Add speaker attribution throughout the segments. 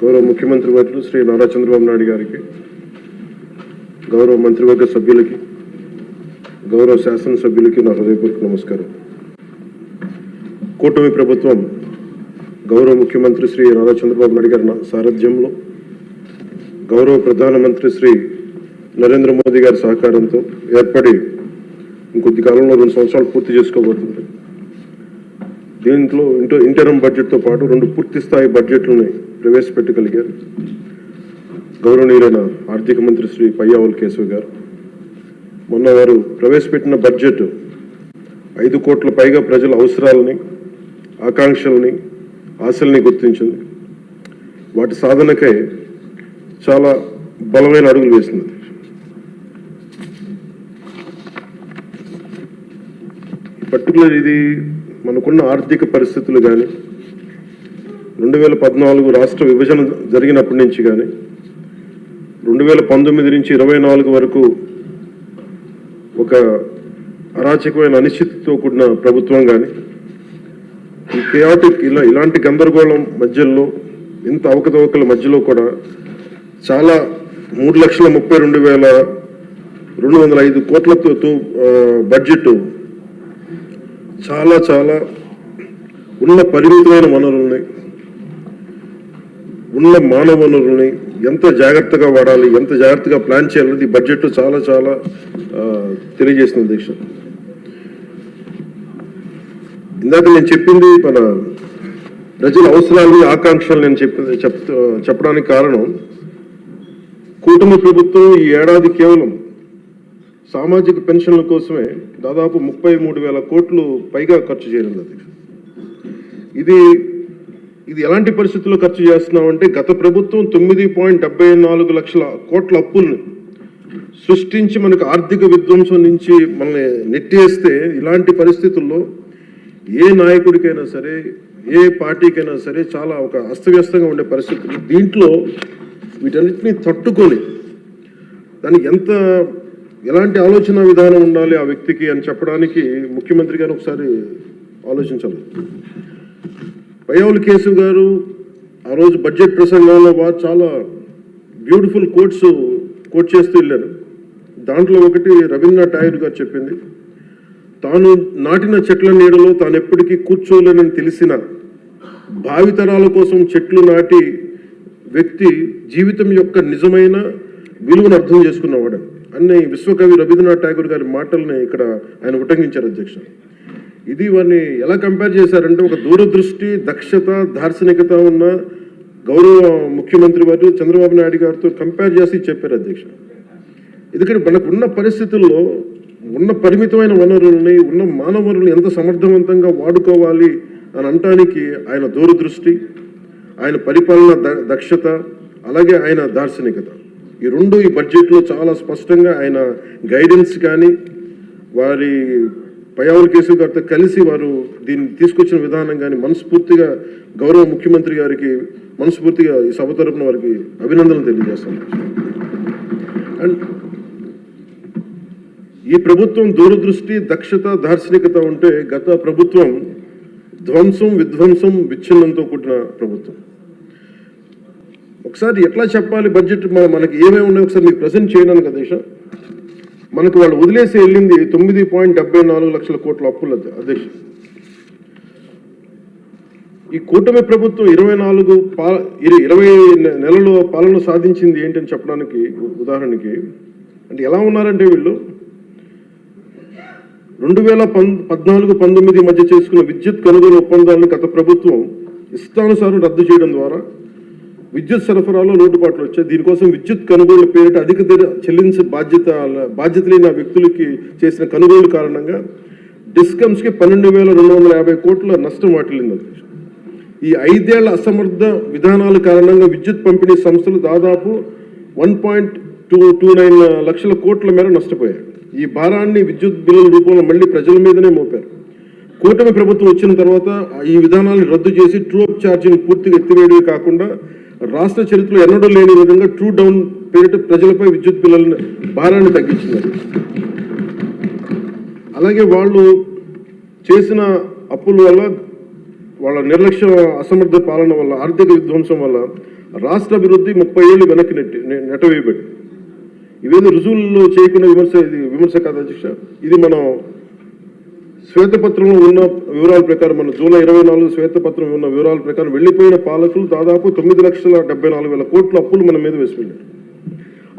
Speaker 1: గౌరవ ముఖ్యమంత్రి వర్యులు శ్రీ నారా చంద్రబాబు నాయుడు గారికి, గౌరవ మంత్రివర్గ సభ్యులకి, గౌరవ శాసనసభ్యులకి నా హృదయపూర్వక నమస్కారం. కూటమి ప్రభుత్వం గౌరవ ముఖ్యమంత్రి శ్రీ నారా చంద్రబాబు నాయుడు గారి సారథ్యంలో, గౌరవ ప్రధానమంత్రి శ్రీ నరేంద్ర మోదీ గారి సహకారంతో ఏర్పడి ఇంకొద్ది కాలంలో 2 సంవత్సరాలు పూర్తి చేసుకోబోతుంది. దీంట్లో ఇంటర్మ్ బడ్జెట్తో పాటు 2 పూర్తి స్థాయి బడ్జెట్లని ప్రవేశపెట్టగలిగారు గౌరవనీయులైన ఆర్థిక మంత్రి శ్రీ పయ్యావుల కేశవ్ గారు. మొన్న వారు ప్రవేశపెట్టిన బడ్జెట్ 5 కోట్ల పైగా ప్రజల అవసరాలని, ఆకాంక్షల్ని, ఆశల్ని గుర్తించింది. వాటి సాధనకై చాలా బలమైన అడుగులు వేసింది. పర్టికులర్ ఇది మనకున్న ఆర్థిక పరిస్థితులు కానీ, 2014 రాష్ట్ర విభజన జరిగినప్పటి నుంచి కానీ, 2019 నుంచి 24 వరకు ఒక అరాచకమైన అనిశ్చితితో కూడిన ప్రభుత్వం కానీ, ఈ కేయాటిక్ ఇలాంటి గందరగోళం మధ్యలో, ఇంత అవకతవకల మధ్యలో కూడా చాలా 3,32,205 కోట్లతో బడ్జెట్ చాలా చాలా ఉన్న పరిమితమైన వనరుల్ని, ఉన్న మానవ వనరుల్ని ఎంత జాగ్రత్తగా వాడాలి, ఎంత జాగ్రత్తగా ప్లాన్ చేయాలనేది బడ్జెట్ చాలా చాలా తెలియజేసిన అధ్యక్ష. ఇందాక నేను చెప్పింది మన ప్రజల అవసరాలు, ఆకాంక్షలు నేను చెప్పడానికి కారణం, కూటమి ప్రభుత్వం ఈ ఏడాది కేవలం సామాజిక పెన్షన్ల కోసమే దాదాపు 33,000 కోట్లు పైగా ఖర్చు చేయనుంది అధ్యక్ష. ఇది ఎలాంటి పరిస్థితుల్లో ఖర్చు చేస్తున్నామంటే, గత ప్రభుత్వం 9.74 లక్షల కోట్ల అప్పుల్ని సృష్టించి మనకు ఆర్థిక విధ్వంసం నుంచి మనల్ని నెట్టేస్తే, ఇలాంటి పరిస్థితుల్లో ఏ నాయకుడికైనా సరే, ఏ పార్టీకైనా సరే చాలా ఒక అస్తవ్యస్తంగా ఉండే పరిస్థితులు. దీంట్లో వీటన్నిటిని తట్టుకొని దానికి ఎలాంటి ఆలోచన విధానం ఉండాలి ఆ వ్యక్తికి అని చెప్పడానికి ముఖ్యమంత్రి గారు ఒకసారి ఆలోచించాలి. పయ్యావుల కేశవ్ గారు ఆ రోజు బడ్జెట్ ప్రసంగంలో చాలా బ్యూటిఫుల్ కోట్ చేస్తూ వెళ్ళారు. దాంట్లో ఒకటి రవీంద్రనాథ్ ఠాగూర్ గారు చెప్పింది, తాను నాటిన చెట్ల నీడలో తాను ఎప్పటికీ కూర్చోలేనని తెలిసిన భావితరాల కోసం చెట్లు నాటి వ్యక్తి జీవితం యొక్క నిజమైన విలువను అర్థం చేసుకున్నవాడు అన్ని విశ్వకవి రవీంద్రనాథ్ ఠాగూర్ గారి మాటల్ని ఇక్కడ ఆయన ఉటంకించారు అధ్యక్ష. ఇది వారిని ఎలా కంపేర్ చేశారంటే, ఒక దూరదృష్టి, దక్షత, దార్శనికత ఉన్న గౌరవ ముఖ్యమంత్రి వారు చంద్రబాబు నాయుడు గారితో కంపేర్ చేసి చెప్పారు అధ్యక్ష. ఎందుకంటే మనకు ఉన్న పరిస్థితుల్లో ఉన్న పరిమితమైన వనరుల్ని, ఉన్న మానవ వనరుల్ని ఎంత సమర్థవంతంగా వాడుకోవాలి అని అనటానికి ఆయన దూరదృష్టి, ఆయన పరిపాలన దక్షత, అలాగే ఆయన దార్శనికత, ఈ 2 ఈ బడ్జెట్లో చాలా స్పష్టంగా ఆయన గైడెన్స్ కానీ, వారి పయ్యావుల కేశవ్ గారితో కలిసి వారు దీన్ని తీసుకొచ్చిన విధానం కానీ మనస్ఫూర్తిగా గౌరవ ముఖ్యమంత్రి గారికి మనస్ఫూర్తిగా ఈ సభ తరపున వారికి అభినందనలు తెలియజేస్తాను. అండ్ ఈ ప్రభుత్వం దూరదృష్టి, దక్షత, దార్శనికత ఉంటే, గత ప్రభుత్వం ధ్వంసం, విధ్వంసం, విచ్ఛిన్నంతో కూడిన ప్రభుత్వం. ఒకసారి ఎట్లా చెప్పాలి బడ్జెట్ మనకి ఏమేమి ఉన్నాయో ఒకసారి మీకు ప్రజెంట్ చేయడానికి అధ్యక్ష. మనకు వాళ్ళు వదిలేసి వెళ్ళింది 9.74 లక్షల కోట్ల అప్పులు అధ్యక్ష. ఈ కూటమి ప్రభుత్వం 20 నెలలు పాలన సాధించింది ఏంటని చెప్పడానికి ఉదాహరణకి, అంటే ఎలా ఉన్నారంటే, వీళ్ళు 2014-19 మధ్య చేసుకున్న విద్యుత్ కొనుగోలు ఒప్పందాలను గత ప్రభుత్వం ఇష్టానుసారం రద్దు చేయడం ద్వారా విద్యుత్ సరఫరాలో లోటుపాట్లు వచ్చాయి. దీనికోసం విద్యుత్ కొనుగోలు పేరిట అధిక ధర చెల్లించే బాధ్యత లేని వ్యక్తులకి చేసిన కొనుగోలు కారణంగా డిస్కమ్స్కి 12,250 కోట్ల నష్టం వాటిల్లింది. ఈ 5 ఏళ్ల అసమర్థ విధానాల కారణంగా విద్యుత్ పంపిణీ సంస్థలు దాదాపు 1.29 లక్షల కోట్ల మేర నష్టపోయాయి. ఈ భారాన్ని విద్యుత్ బిల్లుల రూపంలో మళ్ళీ ప్రజల మీదనే మోపారు. కూటమి ప్రభుత్వం వచ్చిన తర్వాత ఈ విధానాలను రద్దు చేసి ట్రూ అప్ ఛార్జీని పూర్తిగా ఎత్తివేయడమే కాకుండా, రాష్ట్ర చరిత్రలో ఎన్నడూ లేని విధంగా ట్రూ డౌన్ పేరిట ప్రజలపై విద్యుత్ బిల్లుల భారాన్ని తగ్గించినారు. అలాగే వాళ్ళు చేసిన అప్పుల వల్ల, వాళ్ళ నిర్లక్ష్య అసమర్థ పాలన వల్ల, ఆర్థిక విధ్వంసం వల్ల రాష్ట్ర అభివృద్ధి 30 ఏళ్ళు వెనక్కి నెట్టవేయబడి ఇవేదో రుజువుల్లో చేయకుండా విమర్శ కాదు అధ్యక్ష. ఇది మనం శ్వేతపత్రంలో ఉన్న వివరాల ప్రకారం, మన జూలై 24 శ్వేతపత్రం ఉన్న వివరాల ప్రకారం వెళ్లిపోయిన పాలకులు దాదాపు 9,74,000 కోట్ల అప్పులు మన మీద వేసిపోయారు.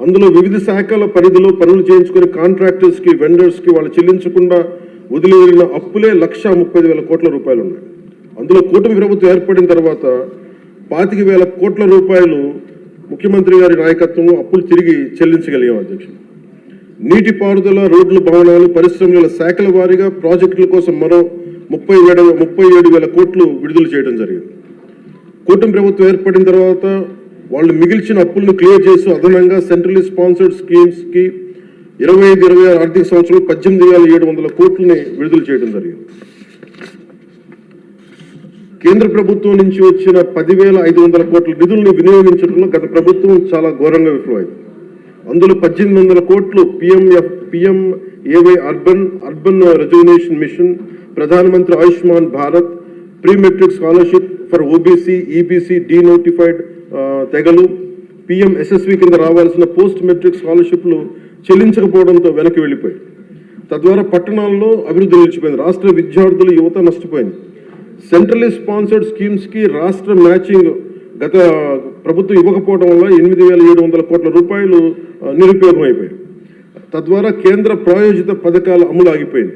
Speaker 1: అందులో వివిధ శాఖల పరిధిలో పనులు చేయించుకుని కాంట్రాక్టర్స్కి, వెండర్స్కి వాళ్ళు చెల్లించకుండా వదిలివెళ్ళిన అప్పులే 1,35,000 కోట్ల రూపాయలు ఉన్నాయి. అందులో కూటమి ప్రభుత్వం ఏర్పడిన తర్వాత 25,000 కోట్ల రూపాయలు ముఖ్యమంత్రి గారి నాయకత్వంలో అప్పులు తిరిగి చెల్లించగలిగాం అధ్యక్షుడు. నీటిపారుదల, రోడ్లు, భవనాలు, పరిశ్రమల శాఖల వారీగా ప్రాజెక్టుల కోసం మరో 37,000 కోట్లు విడుదల చేయడం జరిగింది. కూటమి ప్రభుత్వం ఏర్పడిన తర్వాత వాళ్ళు మిగిల్చిన అప్పులను క్లియర్ చేస్తూ అదనంగా సెంట్రల్లీ స్పాన్సర్డ్ స్కీమ్స్కి 25-26 ఆర్థిక సంవత్సరంలో 18,700 కోట్లని విడుదల చేయడం జరిగింది. కేంద్ర ప్రభుత్వం నుంచి వచ్చిన 10,500 కోట్ల నిధులను వినియోగించడంలో గత ప్రభుత్వం చాలా ఘోరంగా విఫలమైంది. అందులో 1,800 కోట్లు PMAY అర్బన్ రెజ్యువనేషన్ మిషన్, ప్రధానమంత్రి Ayushman Bharat, pre matric scholarship for OBC, EBC, denotified తెగలు, PMSSV కింద రావాల్సిన పోస్ట్ మెట్రిక్ స్కాలర్షిప్లు చెల్లించకపోవడంతో వెనక్కి వెళ్ళిపోయాయి. తద్వారా పట్టణాల్లో అభివృద్ధి నిలిచిపోయింది. రాష్ట్ర విద్యార్థులు, యువత నష్టపోయింది. సెంట్రల్లీ స్పాన్సర్డ్ స్కీమ్స్కి రాష్ట్ర మ్యాచింగ్ గత ప్రభుత్వం ఇవ్వకపోవడం వల్ల 8,700 కోట్ల రూపాయలు నిరుపయోగం అయిపోయాయి. తద్వారా కేంద్ర ప్రాయోజిత పథకాల అమలు ఆగిపోయింది.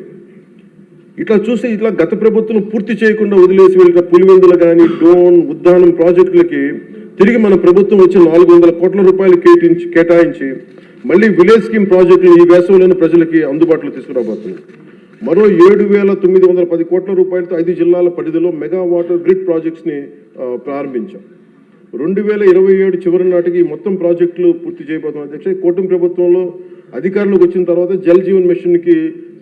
Speaker 1: ఇట్లా గత ప్రభుత్వం పూర్తి చేయకుండా వదిలేసి వెళ్ళిన పులివెందులు కానీ, డోన్, ఉద్దానం ప్రాజెక్టులకి తిరిగి మన ప్రభుత్వం వచ్చి 400 కోట్ల రూపాయలు కేటాయించి మళ్ళీ విలేజ్ స్కీమ్ ప్రాజెక్టులు ఈ వేసవిలోని ప్రజలకి అందుబాటులో తీసుకురాబోతుంది. మరో 7,910 కోట్ల రూపాయలతో 5 జిల్లాల పరిధిలో మెగా వాటర్ గ్రిడ్ ప్రాజెక్ట్స్ని ప్రారంభించాం. 2027 చివరి నాటికి మొత్తం ప్రాజెక్టులు పూర్తి చేయబోతున్నాం అధ్యక్ష. కూటమి ప్రభుత్వంలో అధికారంలోకి వచ్చిన తర్వాత జల్ జీవన్ మిషన్కి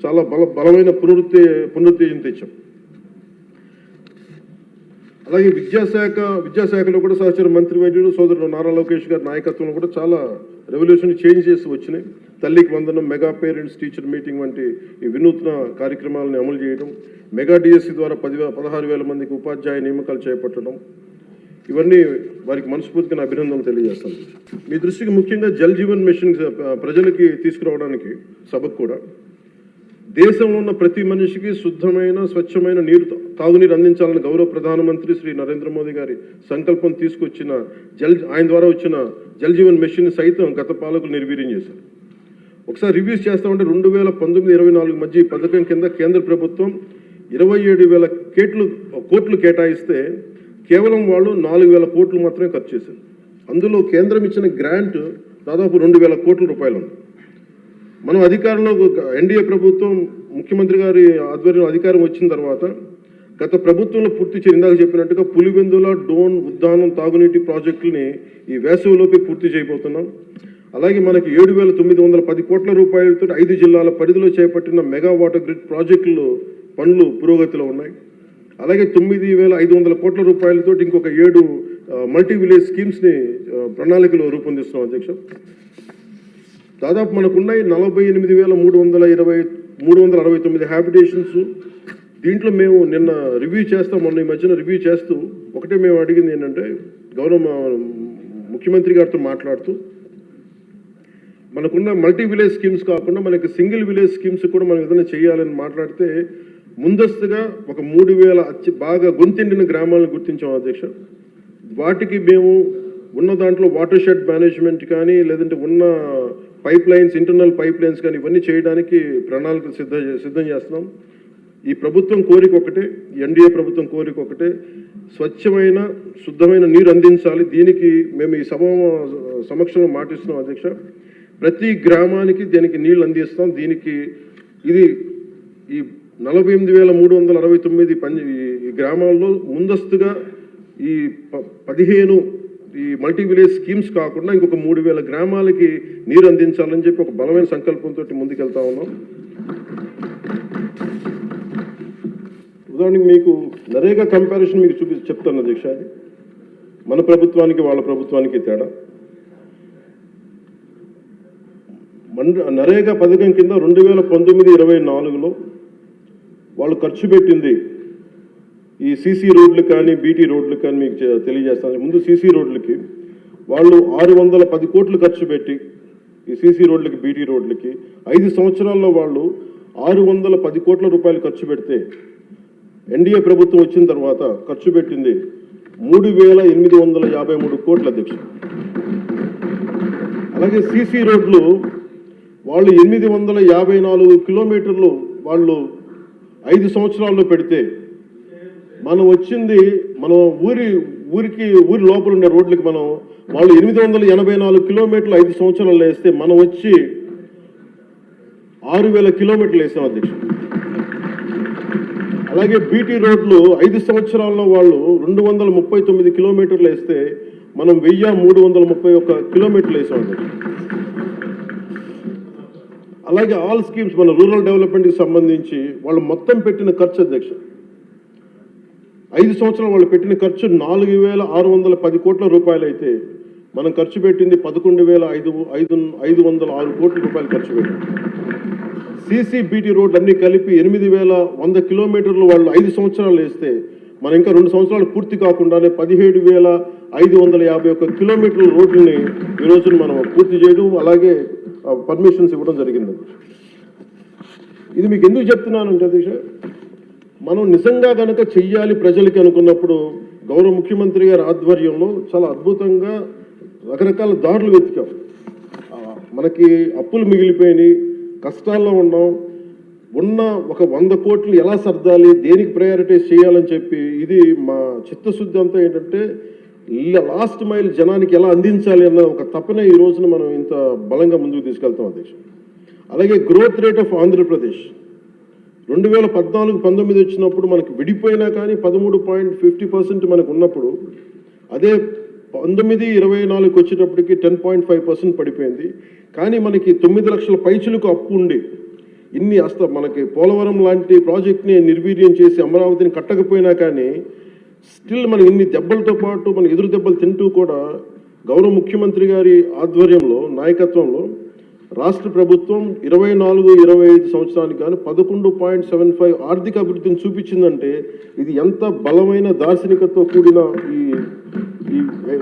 Speaker 1: చాలా బలమైన పునరుత్తేజం తెచ్చాం. అలాగే విద్యాశాఖలో కూడా సహచర మంత్రి వైద్యుడు సోదరుడు నారా లోకేష్ గారి నాయకత్వంలో కూడా చాలా రెవల్యూషన్ చేంజెస్ వచ్చినాయి. తల్లికి వందనం, మెగా పేరెంట్స్ టీచర్ మీటింగ్ వంటి ఈ వినూత్న కార్యక్రమాలను అమలు చేయడం, మెగా డిఎస్సి ద్వారా 16,000 మందికి ఉపాధ్యాయ నియామకాలు చేపట్టడం, ఇవన్నీ వారికి మనస్ఫూర్తిగా అభినందనలు తెలియజేస్తాను. మీ దృష్టికి ముఖ్యంగా జల్ జీవన్ మిషన్ ప్రజలకి తీసుకురావడానికి సభకు కూడా దేశంలో ఉన్న ప్రతి మనిషికి శుద్ధమైన, స్వచ్ఛమైన తాగునీరు అందించాలని గౌరవ ప్రధానమంత్రి శ్రీ నరేంద్ర మోదీ గారి సంకల్పం తీసుకొచ్చిన ఆయన ద్వారా వచ్చిన జల్ జీవన్ మిషన్ సైతం గత పాలకులు నిర్వీర్యం చేశారు. ఒకసారి రివ్యూస్ చేస్తామంటే 2019-24 మధ్య ఈ పథకం కింద కేంద్ర ప్రభుత్వం 27,000 కోట్లు కేటాయిస్తే కేవలం వాళ్ళు 4,000 కోట్లు మాత్రమే ఖర్చు చేశారు. అందులో కేంద్రం ఇచ్చిన గ్రాంట్ దాదాపు 2,000 కోట్ల రూపాయలు ఉంది. మనం అధికారంలో ఎన్డీఏ ప్రభుత్వం ముఖ్యమంత్రి గారి ఆధ్వర్యంలో అధికారం వచ్చిన తర్వాత గత ప్రభుత్వంలో ఇందాక చెప్పినట్టుగా పులివెందుల, డోన్, ఉద్దానం తాగునీటి ప్రాజెక్టులని ఈ వేసవిలోపే పూర్తి చేయబోతున్నాం. అలాగే మనకి 7,910 కోట్ల రూపాయలతో 5 జిల్లాల పరిధిలో చేపట్టిన మెగా వాటర్ గ్రిడ్ ప్రాజెక్టులు పనులు పురోగతిలో ఉన్నాయి. అలాగే 9,500 కోట్ల రూపాయలతో ఇంకొక 7 మల్టీ విలేజ్ స్కీమ్స్ని ప్రణాళికలు రూపొందిస్తున్నాం అధ్యక్ష. దాదాపు మనకున్నాయి 48,369 హ్యాబిటేషన్స్. దీంట్లో మేము నిన్న మొన్న ఈ మధ్యన రివ్యూ చేస్తూ ఒకటే మేము అడిగింది ఏంటంటే, గౌరవ ముఖ్యమంత్రి గారితో మాట్లాడుతూ మనకున్న మల్టీ విలేజ్ స్కీమ్స్ కాకుండా మనకి సింగిల్ విలేజ్ స్కీమ్స్ కూడా మనం ఏదైనా చేయాలని మాట్లాడితే ముందస్తుగా ఒక 3,000 బాగా గొంతెండిన గ్రామాలను గుర్తించాం అధ్యక్ష. వాటికి మేము ఉన్న దాంట్లో వాటర్ షెడ్ మేనేజ్మెంట్ కానీ, లేదంటే ఉన్న ఇంటర్నల్ పైప్ లైన్స్ కానీ ఇవన్నీ చేయడానికి ప్రణాళికలు సిద్ధం చేస్తున్నాం. ఈ ప్రభుత్వం కోరిక ఒకటే, ఎన్డీఏ ప్రభుత్వం కోరిక ఒకటే, స్వచ్ఛమైన శుద్ధమైన నీరు అందించాలి. దీనికి మేము ఈ సమక్షంలో మాటిస్తున్నాం అధ్యక్ష. ప్రతి గ్రామానికి దీనికి నీళ్లు అందిస్తాం. దీనికి ఇది ఈ 48,369 ఈ గ్రామాల్లో ముందస్తుగా ఈ 15 ఈ మల్టీ విలేజ్ స్కీమ్స్ కాకుండా ఇంకొక 3,000 గ్రామాలకి నీరు అందించాలని చెప్పి ఒక బలమైన సంకల్పంతో ముందుకెళ్తా ఉన్నాం. ఉదాహరణకి మీకు నరేగా కంపారిజన్ మీకు చెప్తాను అధ్యక్ష. మన ప్రభుత్వానికి వాళ్ళ ప్రభుత్వానికి తేడా. నరేగా పథకం కింద 2019-24లో వాళ్ళు ఖర్చు పెట్టింది ఈ సీసీ రోడ్లు కానీ, బీటీ రోడ్లు కానీ మీకు తెలియజేస్తాను. ముందు సీసీ రోడ్లకి వాళ్ళు 610 కోట్లు ఖర్చు పెట్టి ఈ సీసీ రోడ్లకి, బీటీ రోడ్లకి 5 సంవత్సరాల్లో వాళ్ళు 610 కోట్ల రూపాయలు ఖర్చు పెడితే ఎన్డీఏ ప్రభుత్వం వచ్చిన తర్వాత ఖర్చు పెట్టింది 3,853 కోట్ల అధ్యక్ష. అలాగే సీసీ రోడ్లు వాళ్ళు 854 కిలోమీటర్లు వాళ్ళు 5 సంవత్సరాల్లో పెడితే మనం వచ్చింది ఊరి లోపల ఉండే రోడ్లకి వాళ్ళు 884 కిలోమీటర్లు 5 సంవత్సరాలు వేస్తే మనం వచ్చి 6,000 కిలోమీటర్లు వేసాం అధ్యక్ష. అలాగే బీటీ రోడ్లు 5 సంవత్సరాల్లో వాళ్ళు 239 కిలోమీటర్లు వేస్తే మనం 1,331 కిలోమీటర్లు వేసాం అధ్యక్ష. అలాగే ఆల్ స్కీమ్స్ మన రూరల్ డెవలప్మెంట్కి సంబంధించి వాళ్ళు మొత్తం పెట్టిన ఖర్చు అధ్యక్ష 5 సంవత్సరాలు వాళ్ళు పెట్టిన ఖర్చు 4,610 కోట్ల రూపాయలు అయితే మనం ఖర్చు పెట్టింది 11,506 కోట్ల రూపాయలు ఖర్చు పెట్టాం. సీసీ బీటీ రోడ్లు అన్నీ కలిపి 8,100 కిలోమీటర్లు వాళ్ళు 5 సంవత్సరాలు వేస్తే మనం ఇంకా 2 సంవత్సరాలు పూర్తి కాకుండానే 17,551 కిలోమీటర్ల రోడ్లని ఈ రోజున మనం పూర్తి చేయడం, అలాగే పర్మిషన్స్ ఇవ్వడం జరిగింది. ఇది మీకు ఎందుకు చెప్తున్నానంటే అధ్యక్ష, మనం నిజంగా కనుక చెయ్యాలి ప్రజలకి అనుకున్నప్పుడు గౌరవ ముఖ్యమంత్రి గారి ఆధ్వర్యంలో చాలా అద్భుతంగా రకరకాల దారులు వెతికాం. మనకి అప్పులు మిగిలిపోయినాయి, కష్టాల్లో ఉన్నాం, ఉన్న ఒక 100 కోట్లు ఎలా సర్దాలి, దేనికి ప్రయారిటైజ్ చేయాలని చెప్పి ఇది మా చిత్తశుద్ధి అంతా ఏంటంటే లాస్ట్ మైల్ జనానికి ఎలా అందించాలి అన్న ఒక తపన ఈ రోజున మనం ఇంత బలంగా ముందుకు తీసుకెళ్తాం అధ్యక్ష. అలాగే గ్రోత్ రేట్ ఆఫ్ ఆంధ్రప్రదేశ్ 2014-19 వచ్చినప్పుడు మనకి విడిపోయినా కానీ 13.50% మనకు ఉన్నప్పుడు, అదే 19-24 వచ్చేటప్పటికి 10.5% పడిపోయింది. కానీ మనకి 9 లక్షల పైచులకు అప్పు ఉండి మనకి పోలవరం లాంటి ప్రాజెక్ట్ని నిర్వీర్యం చేసి అమరావతిని కట్టకపోయినా కానీ స్టిల్ మన ఇన్ని దెబ్బలతో పాటు మన ఎదురు దెబ్బలు తింటూ కూడా గౌరవ ముఖ్యమంత్రి గారి ఆధ్వర్యంలో, నాయకత్వంలో రాష్ట్ర ప్రభుత్వం 24-25 సంవత్సరానికి కానీ 11.75 ఆర్థిక అభివృద్ధిని చూపించిందంటే ఇది ఎంత బలమైన దార్శనికతతో కూడిన ఈ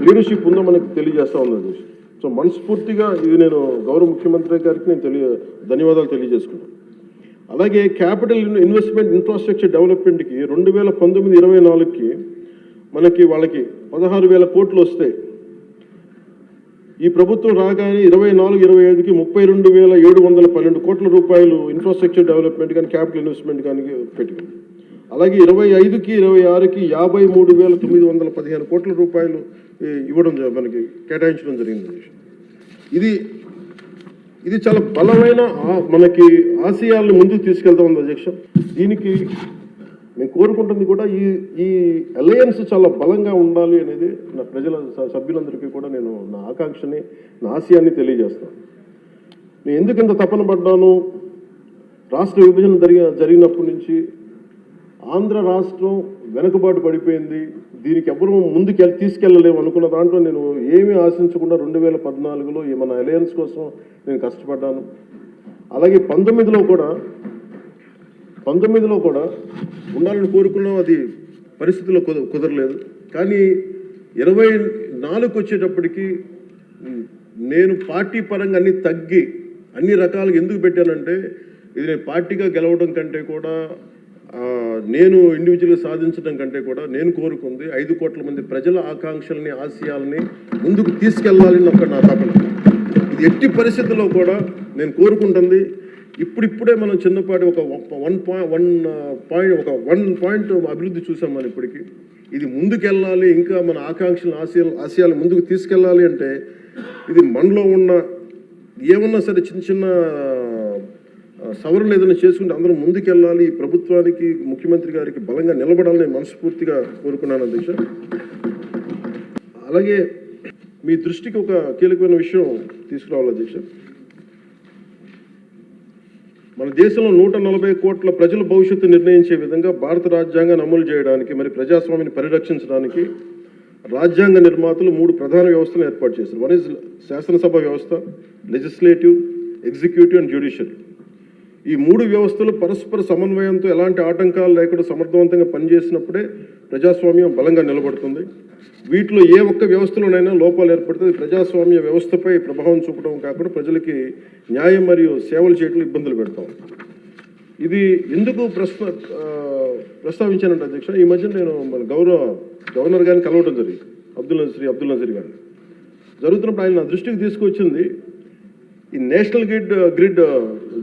Speaker 1: లీడర్షిప్ ఉందో మనకు తెలియజేస్తా ఉన్నది. సో మనస్ఫూర్తిగా ఇది నేను గౌరవ ముఖ్యమంత్రి గారికి నేను ధన్యవాదాలు తెలియజేసుకున్నాను. అలాగే క్యాపిటల్ ఇన్వెస్ట్మెంట్ ఇన్ఫ్రాస్ట్రక్చర్ డెవలప్మెంట్కి 2019-24కి మనకి వాళ్ళకి 16,000 కోట్లు వస్తాయి. ఈ ప్రభుత్వం రాగానే 24-25కి 32,712 కోట్ల రూపాయలు ఇన్ఫ్రాస్ట్రక్చర్ డెవలప్మెంట్ కానీ క్యాపిటల్ ఇన్వెస్ట్మెంట్ కానీ పెట్టింది. అలాగే 25-26కి 53,915 కోట్ల రూపాయలు ఇవ్వడం మనకి కేటాయించడం జరిగింది. ఇది చాలా బలమైన మనకి ఆశయాలను ముందుకు తీసుకెళ్తాం అధ్యక్ష. దీనికి నేను కోరుకుంటుంది కూడా ఈ అలయన్స్ చాలా బలంగా ఉండాలి అనేది నా ప్రజల సభ్యులందరికీ కూడా నేను నా ఆకాంక్షని, నా ఆశయాన్ని తెలియజేస్తాను. నేను ఎందుకు ఇంత తపన పడ్డాను, రాష్ట్ర విభజన జరిగినప్పటి నుంచి ఆంధ్ర రాష్ట్రం వెనుకబాటు పడిపోయింది, దీనికి ఎవరు ముందుకు తీసుకెళ్ళలేము అనుకున్న దాంట్లో నేను ఏమీ ఆశించకుండా 2014లో మన అలయన్స్ కోసం నేను కష్టపడ్డాను. అలాగే 19లో కూడా ఉండాలని కోరుకున్నాం, అది పరిస్థితుల్లో కుదరలేదు. కానీ 24కి వచ్చేటప్పటికి నేను పార్టీ పరంగా అన్ని తగ్గి అన్ని రకాలుగా ఎందుకు పెట్టానంటే ఇది నేను పార్టీగా గెలవడం కంటే కూడా నేను ఇండివిజువల్గా సాధించడం కంటే కూడా నేను కోరుకుంది 5 కోట్ల మంది ప్రజల ఆకాంక్షల్ని, ఆశయాలని ముందుకు తీసుకెళ్లాలని ఒక నా తపన. ఇది ఎట్టి పరిస్థితుల్లో కూడా నేను కోరుకుంటుంది. ఇప్పుడిప్పుడే మనం చిన్నపాటి ఒక 1 పాయింట్ అభివృద్ధి చూసాం మనం ఇప్పటికీ. ఇది ముందుకెళ్ళాలి, ఇంకా మన ఆకాంక్షలను, ఆశయాలు ముందుకు తీసుకెళ్ళాలి అంటే ఇది మనలో ఉన్న ఏమన్నా సరే చిన్న సవరణలు ఏదైనా చేసుకుంటే అందరూ ముందుకెళ్ళాలి. ఈ ప్రభుత్వానికి, ముఖ్యమంత్రి గారికి బలంగా నిలబడాలని మనస్ఫూర్తిగా కోరుకున్నాను అధ్యక్ష. అలాగే మీ దృష్టికి ఒక కీలకమైన విషయం తీసుకురావాలి అధ్యక్ష. మన దేశంలో 140 కోట్ల ప్రజల భవిష్యత్తు నిర్ణయించే విధంగా భారత రాజ్యాంగాన్ని అమలు చేయడానికి, మరి ప్రజాస్వామ్యాన్ని పరిరక్షించడానికి రాజ్యాంగ నిర్మాతలు 3 ప్రధాన వ్యవస్థలను ఏర్పాటు చేశారు. వన్ ఇస్ శాసనసభ వ్యవస్థ, లెజిస్లేటివ్, ఎగ్జిక్యూటివ్ అండ్ జ్యుడిషియల్. ఈ 3 వ్యవస్థలు పరస్పర సమన్వయంతో ఎలాంటి ఆటంకాలు లేకుండా సమర్థవంతంగా పనిచేసినప్పుడే ప్రజాస్వామ్యం బలంగా నిలబడుతుంది. వీటిలో ఏ ఒక్క వ్యవస్థలోనైనా లోపాలు ఏర్పడితే ప్రజాస్వామ్య వ్యవస్థపై ప్రభావం చూపడం కాకుండా ప్రజలకి న్యాయం మరియు సేవలు చేయడం ఇబ్బందులు పెడతాం. ఇది ఎందుకు ప్రస్తావించానంటే అధ్యక్ష, ఈ మధ్య నేను మన గవర్నర్ గారిని కలవడం జరిగింది, అబ్దుల్ నజీర్ గారిని. జరుగుతున్నప్పుడు ఆయన నా దృష్టికి తీసుకొచ్చింది, ఈ national grid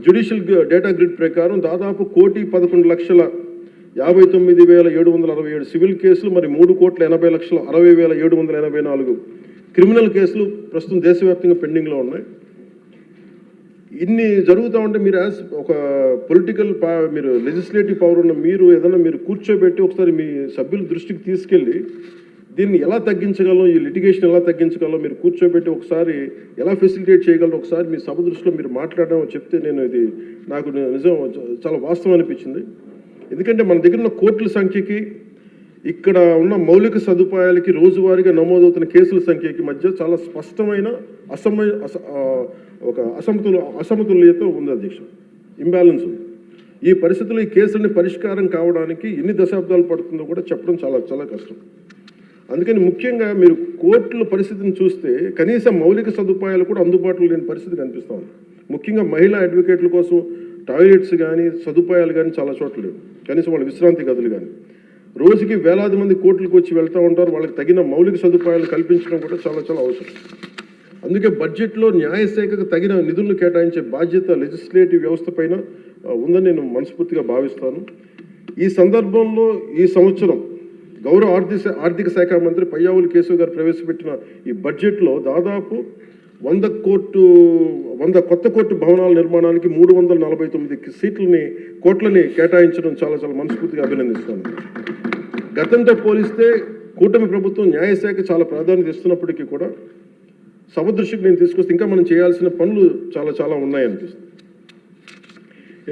Speaker 1: judicial data grid ప్రకారం దాదాపు 1,11,59,767 సివిల్ కేసులు, మరి 3,80,60,784 క్రిమినల్ కేసులు ప్రస్తుతం దేశవ్యాప్తంగా పెండింగ్లో ఉన్నాయి. ఇన్ని జరుగుతూ ఉంటే మీరు యాజ్ ఒక పొలిటికల్ మీరు లెజిస్లేటివ్ పవర్ ఉన్న మీరు ఏదైనా మీరు కూర్చోబెట్టి ఒకసారి మీ సభ్యుల దృష్టికి తీసుకెళ్ళి దీన్ని ఎలా తగ్గించగలం, ఈ లిటిగేషన్ ఎలా తగ్గించగలం మీరు కూర్చోబెట్టి ఒకసారి ఎలా ఫెసిలిటేట్ చేయగలరు ఒకసారి మీ సభ దృష్టిలో మీరు మాట్లాడడం చెప్తే ఇది నాకు నిజం చాలా వాస్తవం అనిపించింది. ఎందుకంటే మన దగ్గర ఉన్న కోర్టుల సంఖ్యకి ఇక్కడ ఉన్న మౌలిక సదుపాయాలకి రోజువారీగా నమోదవుతున్న కేసుల సంఖ్యకి మధ్య చాలా స్పష్టమైన అసమతుల్యత ఉంది అధ్యక్ష, ఇంబ్యాలెన్స్ ఉంది. ఈ పరిస్థితుల్లో ఈ కేసులని పరిష్కారం కావడానికి ఎన్ని దశాబ్దాలు పడుతుందో కూడా చెప్పడం చాలా చాలా కష్టం. అందుకని ముఖ్యంగా మీరు కోర్టుల పరిస్థితిని చూస్తే కనీసం మౌలిక సదుపాయాలు కూడా అందుబాటులో లేని పరిస్థితి కనిపిస్తూ ఉంది. ముఖ్యంగా మహిళా అడ్వకేట్ల కోసం టాయిలెట్స్ కానీ సదుపాయాలు కానీ చాలా చోట్ల లేవు, కనీసం వాళ్ళ విశ్రాంతి గదులు కానీ. రోజుకి వేలాది మంది కోర్టులకు వచ్చి వెళ్తూ ఉంటారు, వాళ్ళకి తగిన మౌలిక సదుపాయాలు కల్పించడం కూడా చాలా చాలా అవసరం. అందుకే బడ్జెట్లో న్యాయశాఖకు తగిన నిధులను కేటాయించే బాధ్యత లెజిస్లేటివ్ వ్యవస్థ పైన ఉందని నేను మనస్ఫూర్తిగా భావిస్తాను. ఈ సందర్భంలో ఈ సంవత్సరం గౌరవ ఆర్థిక శాఖ మంత్రి పయ్యావుల కేశవ్ గారు ప్రవేశపెట్టిన ఈ బడ్జెట్లో దాదాపు 100 కొత్త కోర్టు భవనాల నిర్మాణానికి 349 కోట్లని కేటాయించడం చాలా చాలా మనస్ఫూర్తిగా అభినందిస్తాను. గతంతో పోలిస్తే కూటమి ప్రభుత్వం న్యాయశాఖ చాలా ప్రాధాన్యత ఇస్తున్నప్పటికీ కూడా సభ దృష్టికి నేను తీసుకొస్తే ఇంకా మనం చేయాల్సిన పనులు చాలా చాలా ఉన్నాయనిపిస్తుంది.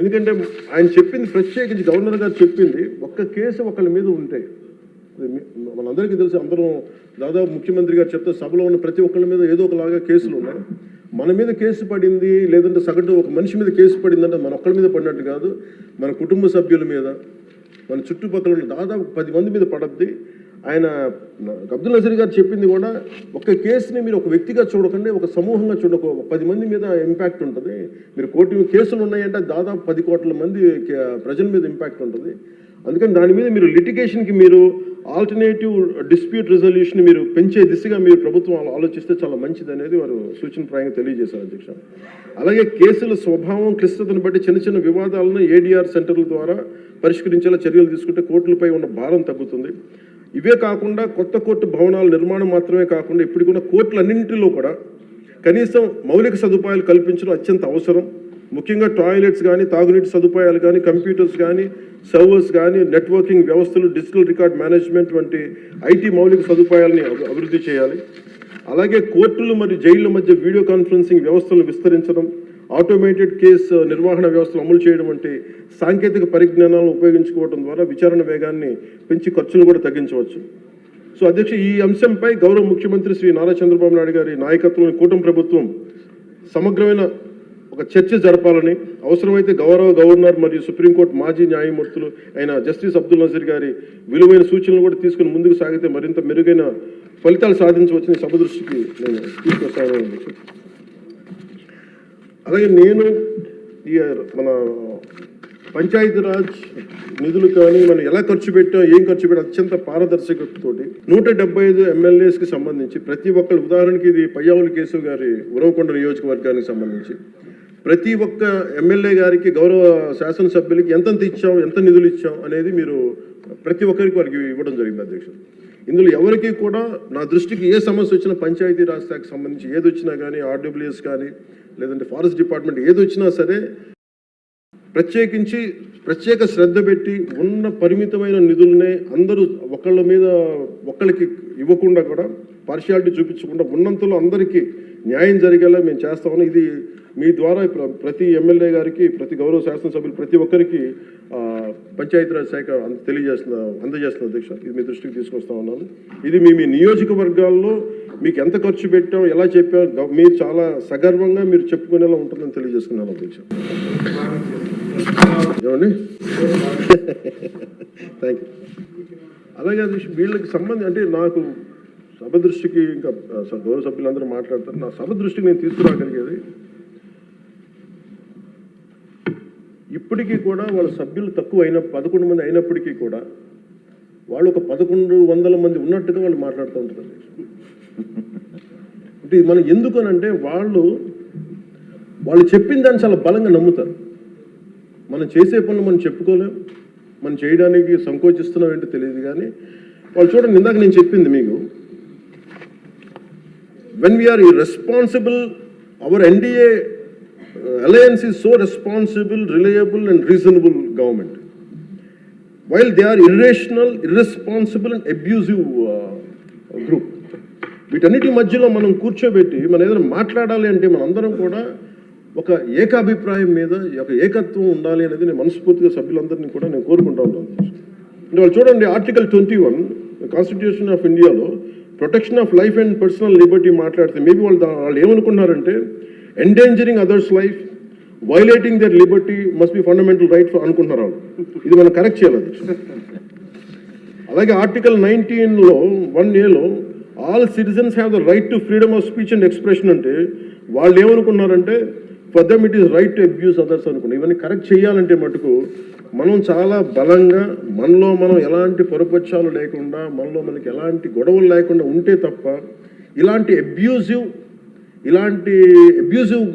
Speaker 1: ఎందుకంటే ఆయన చెప్పింది, ప్రత్యేకించి గవర్నర్ గారు చెప్పింది, ఒక్క కేసు ఒకళ్ళ మీద ఉంటే మనందరికీ తెలుసు, అందరం దాదాపు ముఖ్యమంత్రి గారు చెప్తే సభలో ఉన్న ప్రతి ఒక్కళ్ళ మీద ఏదో ఒకలాగా కేసులు ఉన్నాయి. మన మీద కేసు పడింది లేదంటే సగటు ఒక మనిషి మీద కేసు పడిందంటే మన ఒక్కళ్ళ మీద పడినట్టు కాదు, మన కుటుంబ సభ్యుల మీద, మన చుట్టుపక్కల ఉన్న దాదాపు 10 మంది మీద పడద్ది. ఆయన అబ్దుల్ నజీర్ గారు చెప్పింది కూడా, ఒక కేసుని మీరు ఒక వ్యక్తిగా చూడకండి, ఒక సమూహంగా చూడక 10 మంది మీద ఇంపాక్ట్ ఉంటుంది. మీరు కోటి కేసులు ఉన్నాయంటే దాదాపు 10 కోట్ల మంది ప్రజల మీద ఇంపాక్ట్ ఉంటుంది. అందుకని దాని మీద మీరు లిటిగేషన్కి మీరు ఆల్టర్నేటివ్ డిస్ప్యూట్ రిజల్యూషన్ మీరు పెంచే దిశగా మీరు ప్రభుత్వం ఆలోచిస్తే చాలా మంచిది అనేది వారు సూచనప్రాయంగా తెలియజేశారు అధ్యక్ష. అలాగే కేసుల స్వభావం క్లిష్టతను బట్టి చిన్న చిన్న వివాదాలను ఏడీఆర్ సెంటర్ల ద్వారా పరిష్కరించేలా చర్యలు తీసుకుంటే కోర్టులపై ఉన్న భారం తగ్గుతుంది. ఇవే కాకుండా కొత్త కోర్టు భవనాల నిర్మాణం మాత్రమే కాకుండా ఇప్పటికున్న కోర్టులన్నింటిలో కూడా కనీసం మౌలిక సదుపాయాలు కల్పించడం అత్యంత అవసరం. ముఖ్యంగా టాయిలెట్స్ కానీ, తాగునీటి సదుపాయాలు కానీ, కంప్యూటర్స్ కానీ, సర్వర్స్ కానీ, నెట్వర్కింగ్ వ్యవస్థలు, డిజిటల్ రికార్డ్ మేనేజ్మెంట్ వంటి ఐటీ మౌలిక సదుపాయాలని అభివృద్ధి చేయాలి. అలాగే కోర్టులు మరియు జైళ్ల మధ్య వీడియో కాన్ఫరెన్సింగ్ వ్యవస్థలను విస్తరించడం, ఆటోమేటెడ్ కేసు నిర్వహణ వ్యవస్థలు అమలు చేయడం వంటి సాంకేతిక పరిజ్ఞానాలను ఉపయోగించుకోవడం ద్వారా విచారణ వేగాన్ని పెంచి ఖర్చులు కూడా తగ్గించవచ్చు. సో అధ్యక్ష, ఈ అంశంపై గౌరవ ముఖ్యమంత్రి శ్రీ నారా చంద్రబాబు నాయుడు గారి నాయకత్వంలోని కూటమి ప్రభుత్వం సమగ్రమైన ఒక చర్చ జరపాలని, అవసరమైతే గౌరవ గవర్నర్ మరియు సుప్రీంకోర్టు మాజీ న్యాయమూర్తులు అయిన జస్టిస్ అబ్దుల్ నజీర్ గారి విలువైన సూచనలు కూడా తీసుకుని ముందుకు సాగితే మరింత మెరుగైన ఫలితాలు సాధించవచ్చని సభ దృష్టికి నేను తీసుకొస్తాను. అలాగే నేను ఈ మన పంచాయతీరాజ్ నిధులు కానీ మనం ఎలా ఖర్చు పెట్టాం, ఏం ఖర్చు పెట్టాం అత్యంత పారదర్శకతతోటి 175 ఎమ్మెల్యేస్కి సంబంధించి ప్రతి ఒక్కరు, ఉదాహరణకి ఇది పయ్యావుల కేశవ్ గారి ఉరవకొండ నియోజకవర్గానికి సంబంధించి ప్రతి ఒక్క ఎమ్మెల్యే గారికి, గౌరవ శాసనసభ్యులకి ఎంతెంత ఇచ్చాం, ఎంత నిధులు ఇచ్చాం అనేది మీరు ప్రతి ఒక్కరికి వారికి ఇవ్వడం జరిగింది అధ్యక్షుడు. ఇందులో ఎవరికి కూడా నా దృష్టికి ఏ సమస్య వచ్చినా, పంచాయతీరాజ్ శాఖకు సంబంధించి ఏది వచ్చినా కానీ, ఆర్డబ్ల్యూఎస్ కానీ లేదంటే ఫారెస్ట్ డిపార్ట్మెంట్ ఏది వచ్చినా సరే ప్రత్యేక శ్రద్ధ పెట్టి ఉన్న పరిమితమైన నిధులనే అందరూ ఒకళ్ళకి ఇవ్వకుండా కూడా పార్షియాలిటీ చూపించకుండా ఉన్నంతలో అందరికీ న్యాయం జరిగేలా మేము చేస్తామని, ఇది మీ ద్వారా ప్రతి ఎమ్మెల్యే గారికి, ప్రతి గౌరవ శాసనసభ్యులు ప్రతి ఒక్కరికి పంచాయతీరాజ్ శాఖ అందజేస్తున్న అధ్యక్ష. ఇది మీ దృష్టికి తీసుకొస్తా ఉన్నాను. ఇది మీ నియోజకవర్గాల్లో మీకు ఎంత ఖర్చు పెట్టాం, ఎలా చెప్పాం, మీరు చాలా సగర్వంగా మీరు చెప్పుకునేలా ఉంటుందని తెలియజేస్తున్నాను అధ్యక్ష. ఏమండి, థ్యాంక్ యూ. అలాగే అధ్యక్ష, వీళ్ళకి సంబంధించి అంటే నాకు సభ దృష్టికి ఇంకా గౌరవ సభ్యులందరూ మాట్లాడతారు. నా సభ దృష్టికి నేను తీసుకురాగలిగేది, ఇప్పటికీ కూడా వాళ్ళ సభ్యులు తక్కువ 11 మంది అయినప్పటికీ కూడా వాళ్ళు ఒక 1100 మంది ఉన్నట్టుగా వాళ్ళు మాట్లాడుతూ ఉంటారు. అంటే మనం ఎందుకనంటే వాళ్ళు చెప్పిన దాన్ని చాలా బలంగా నమ్ముతారు. మనం చేసే పనులు మనం చెప్పుకోలేం, మనం చేయడానికి సంకోచిస్తున్నాం ఏంటో తెలియదు. కానీ వాళ్ళు చూడండి, ఇందాక నేను చెప్పింది మీకు, when we are irresponsible, our NDA alliance is so responsible, reliable and reasonable government, while they are irrational, irresponsible and abusive group. వీటన్నిటి మధ్యలో మనం కూర్చోబెట్టి మనం ఏదైనా మాట్లాడాలి అంటే మనందరం కూడా ఒక ఏకాభిప్రాయం మీద ఒక ఏకత్వం ఉండాలి అనేది నేను మనస్ఫూర్తిగా సభ్యులందరినీ కూడా నేను కోరుకుంటా ఉంటాను. అంటే వాళ్ళు చూడండి, ఆర్టికల్ 21 కాన్స్టిట్యూషన్ ఆఫ్ ఇండియాలో protection of life and personal liberty మాట్లాడితే మేబీ వాళ్ళు ఏమనుకున్నారంటే endangering others life, violating their liberty must be fundamental right అనుకుంటున్నారు వాళ్ళు. ఇది మనం కరెక్ట్ చేయాలి. అలాగే ఆర్టికల్ 19లో 1A all citizens have the right to freedom of speech and expression అంటే వాళ్ళు ఏమనుకున్నారంటే for them it is right to abuse others అనుకున్నారు. ఇవన్నీ కరెక్ట్ చేయాలంటే మటుకు మనం చాలా బలంగా మనలో మనం ఎలాంటి పొరపక్షాలు లేకుండా, మనలో మనకి ఎలాంటి గొడవలు లేకుండా ఉంటే తప్ప ఇలాంటి అబ్యూజివ్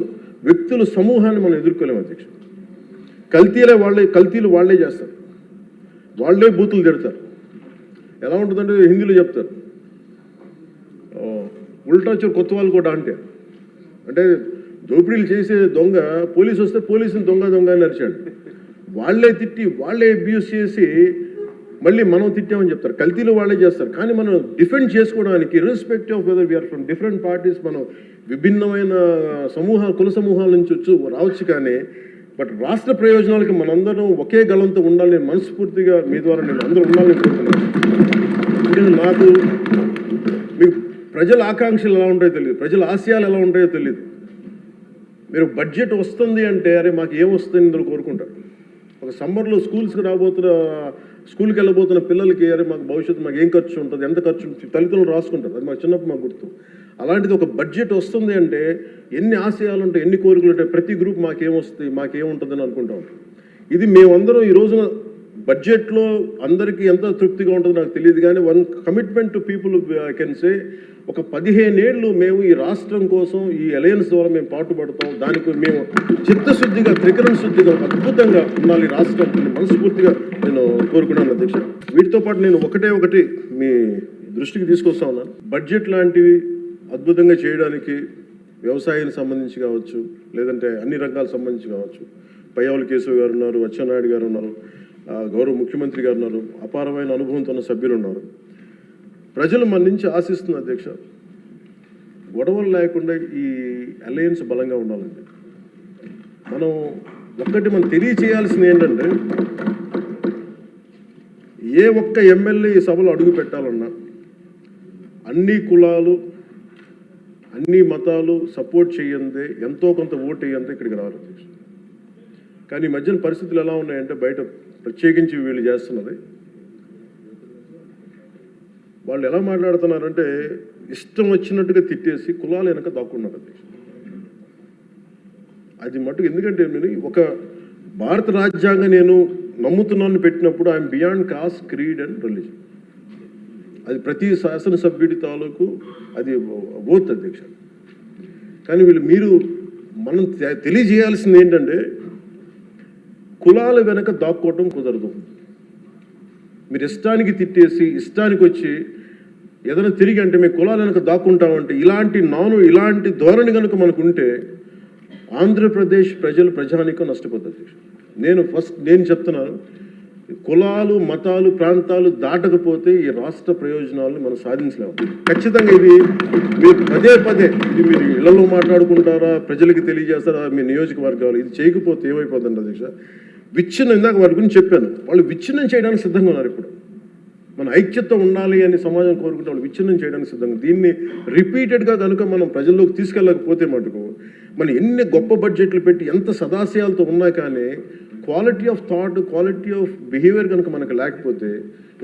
Speaker 1: వ్యక్తుల సమూహాన్ని మనం ఎదుర్కోలేము అధ్యక్ష. కల్తీలు వాళ్ళే చేస్తారు, వాళ్ళే బూతులు తిడతారు. ఎలా ఉంటుందంటే హిందీలో చెప్తారు, ఉల్టా చోరు కొత్త వాళ్ళు కూడా అంటే దోపిడీలు చేసే దొంగ పోలీసు వస్తే పోలీసుని దొంగ అని అరిచాడు. వాళ్ళే తిట్టి వాళ్ళే అబ్యూస్ చేసి మళ్ళీ మనం తిట్టామని చెప్తారు. కల్తీలు వాళ్ళే చేస్తారు. కానీ మనం డిఫెండ్ చేసుకోవడానికి irrespective of whether we are from different parties, మనం విభిన్నమైన కుల సమూహాల నుంచి రావచ్చు. కానీ బట్ రాష్ట్ర ప్రయోజనాలకి మనందరం ఒకే గలంతో ఉండాలని మనస్ఫూర్తిగా మీ ద్వారా నేను అందరూ ఉండాలని కోరుతున్నాను. అంటే నాకు మీకు ప్రజల ఆకాంక్షలు ఎలా ఉంటాయో తెలియదు, ప్రజల ఆశయాలు ఎలా ఉంటాయో తెలియదు. మీరు బడ్జెట్ వస్తుంది అంటే అరే మాకు ఏమొస్తుంది ఇందులో కోరుకుంటారు. ఒక సమ్మర్లో స్కూల్కి వెళ్ళబోతున్న పిల్లలకి అరే మాకు భవిష్యత్తు మాకు ఏం ఖర్చు ఉంటుంది, ఎంత ఖర్చు ఉంటుంది, తల్లిదండ్రులు రాసుకుంటారు. అది మాకు చిన్నప్పుడు మాకు గుర్తు. అలాంటిది ఒక బడ్జెట్ వస్తుంది అంటే ఎన్ని ఆశయాలు ఉంటాయి, ఎన్ని కోరికలు ఉంటాయి, ప్రతి గ్రూప్ మాకేమొస్తుంది, మాకేముంటుందని అనుకుంటా ఉంటాం. ఇది మేమందరం ఈ రోజున బడ్జెట్లో అందరికీ ఎంత తృప్తిగా ఉంటుందో నాకు తెలియదు. కానీ one commitment to people I can say, ఒక 15 ఏళ్ళు మేము ఈ రాష్ట్రం కోసం ఈ అలయన్స్ ద్వారా మేము పాటుపడతాం. దానికి మేము చిత్తశుద్ధిగా, త్రికరణ శుద్ధిగా అద్భుతంగా ఉండాలి రాష్ట్రం మనస్ఫూర్తిగా నేను కోరుకున్నాను అధ్యక్ష. వీటితో పాటు నేను ఒకటి మీ దృష్టికి తీసుకొస్తా ఉన్నాను. బడ్జెట్ లాంటివి అద్భుతంగా చేయడానికి వ్యవసాయానికి సంబంధించి కావచ్చు, లేదంటే అన్ని రంగాలకు సంబంధించి కావచ్చు, పయ్యావుల కేశవ్ గారు ఉన్నారు, అచ్చెన్నాయుడు గారు ఉన్నారు, గౌరవ ముఖ్యమంత్రి గారు ఉన్నారు, అపారమైన అనుభవంతో ఉన్న సభ్యులు ఉన్నారు. ప్రజలు మన నుంచి ఆశిస్తున్న అధ్యక్ష, గొడవలు లేకుండా ఈ అలయన్స్ బలంగా ఉండాలండి. మనం తెలియచేయాల్సింది ఏంటంటే, ఏ ఒక్క ఎమ్మెల్యే ఈ సభలో అడుగు పెట్టాలన్నా అన్ని కులాలు, అన్ని మతాలు సపోర్ట్ చేయందే, ఎంతో కొంత ఓటు వేయందే ఇక్కడికి రారు అధ్యక్ష. కానీ ఈ మధ్యన పరిస్థితులు ఎలా ఉన్నాయంటే, బయట ప్రత్యేకించి వీళ్ళు చేస్తున్నది, వాళ్ళు ఎలా మాట్లాడుతున్నారంటే ఇష్టం వచ్చినట్టుగా తిట్టేసి కులాలు వెనక దాక్కున్నారు అధ్యక్ష. అది మటుకు ఎందుకంటే నేను ఒక భారత రాజ్యాంగం నేను నమ్ముతున్నాను పెట్టినప్పుడు I'm beyond cost, creed and religion. అది ప్రతి శాసనసభ్యుడి తాలూకు అది ఓత్ అధ్యక్ష. కానీ మనం తెలియజేయాల్సింది ఏంటంటే, కులాల వెనక దాక్కోవటం కుదరదు. మీరు ఇష్టానికి తిట్టేసి ఇష్టానికి వచ్చి ఏదైనా తిరిగి అంటే మేము కులాల వెనక దాక్కుంటామంటే ఇలాంటి ధోరణి కనుక మనకు ఉంటే ఆంధ్రప్రదేశ్ ప్రజానికం నష్టపోతుంది. నేను చెప్తున్నాను, కులాలు, మతాలు, ప్రాంతాలు దాటకపోతే ఈ రాష్ట్ర ప్రయోజనాలను మనం సాధించలేము. ఖచ్చితంగా ఇది మీరు పదే ఇది మీరు ఇళ్లలో మాట్లాడుకుంటారా, ప్రజలకి తెలియజేస్తారా, మీ నియోజకవర్గాలు ఇది చేయకపోతే ఏమైపోతుంది అధ్యక్ష? విచ్ఛిన్నం, ఇందాక వారి గురించి చెప్పాను, వాళ్ళు విచ్ఛిన్నం చేయడానికి సిద్ధంగా ఉన్నారు. ఇప్పుడు మన ఐక్యత ఉండాలి అని సమాజం కోరుకుంటే వాళ్ళు విచ్ఛిన్నం చేయడానికి సిద్ధంగా. దీన్ని రిపీటెడ్గా కనుక మనం ప్రజల్లోకి తీసుకెళ్ళకపోతే మటుకు మనం ఎన్ని గొప్ప బడ్జెట్లు పెట్టి ఎంత సదాశయాలతో ఉన్నా కానీ quality of thought, quality of behaviour కనుక మనకు లేకపోతే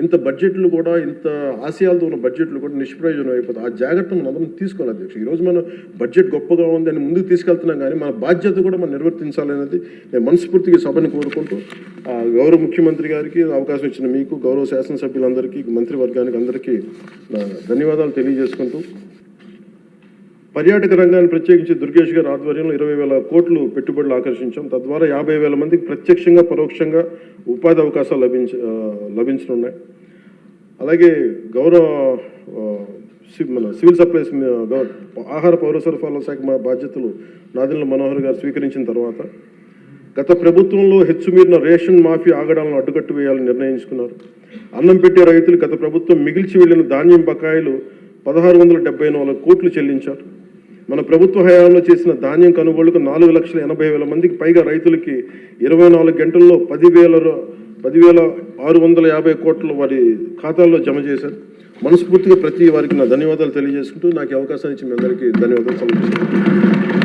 Speaker 1: ఇంత బడ్జెట్లు కూడా, ఇంత ఆశయాలతో ఉన్న బడ్జెట్లు కూడా నిష్ప్రయోజనం అయిపోతాయి. ఆ జాగ్రత్త మనం అందరం తీసుకోవాలి అధ్యక్ష. ఈరోజు మన బడ్జెట్ గొప్పగా ఉంది అని ముందుకు తీసుకెళ్తున్నాం, కానీ మన బాధ్యత కూడా మనం నిర్వర్తించాలనేది నేను మనస్ఫూర్తిగా సభని కోరుకుంటూ, గౌరవ ముఖ్యమంత్రి గారికి అవకాశం ఇచ్చిన మీకు, గౌరవ శాసనసభ్యులందరికీ, మంత్రివర్గానికి అందరికీ ధన్యవాదాలు తెలియజేసుకుంటూ, పర్యాటక రంగాన్ని ప్రత్యేకించి దుర్గేష్ గారి ఆధ్వర్యంలో 20,000 కోట్లు పెట్టుబడులు ఆకర్షించాం. తద్వారా 50,000 మందికి ప్రత్యక్షంగా పరోక్షంగా ఉపాధి అవకాశాలు లభించనున్నాయి. అలాగే గౌరవ మన సివిల్ సప్లైస్ ఆహార పౌర సరఫరాల శాఖ బాధ్యతలు నాదెండ్ల మనోహర్ గారు స్వీకరించిన తర్వాత గత ప్రభుత్వంలో హెచ్చుమీరిన రేషన్ మాఫీ ఆగడాలను అడ్డుకట్టు వేయాలని నిర్ణయించుకున్నారు. అన్నం పెట్టే రైతులు గత ప్రభుత్వం మిగిల్చి వెళ్లిన ధాన్యం బకాయిలు 1,674 కోట్లు చెల్లించారు. మన ప్రభుత్వ హయాంలో చేసిన ధాన్యం కొనుగోళ్లకు 4,80,000 మందికి పైగా రైతులకి 24 గంటల్లో 10,650 కోట్లు వారి ఖాతాల్లో జమ చేశారు. మనస్ఫూర్తిగా ప్రతి వారికి నా ధన్యవాదాలు తెలియజేసుకుంటూ, నాకు అవకాశం ఇచ్చి మీ అందరికీ ధన్యవాదాలు సమర్పిస్తున్నాను.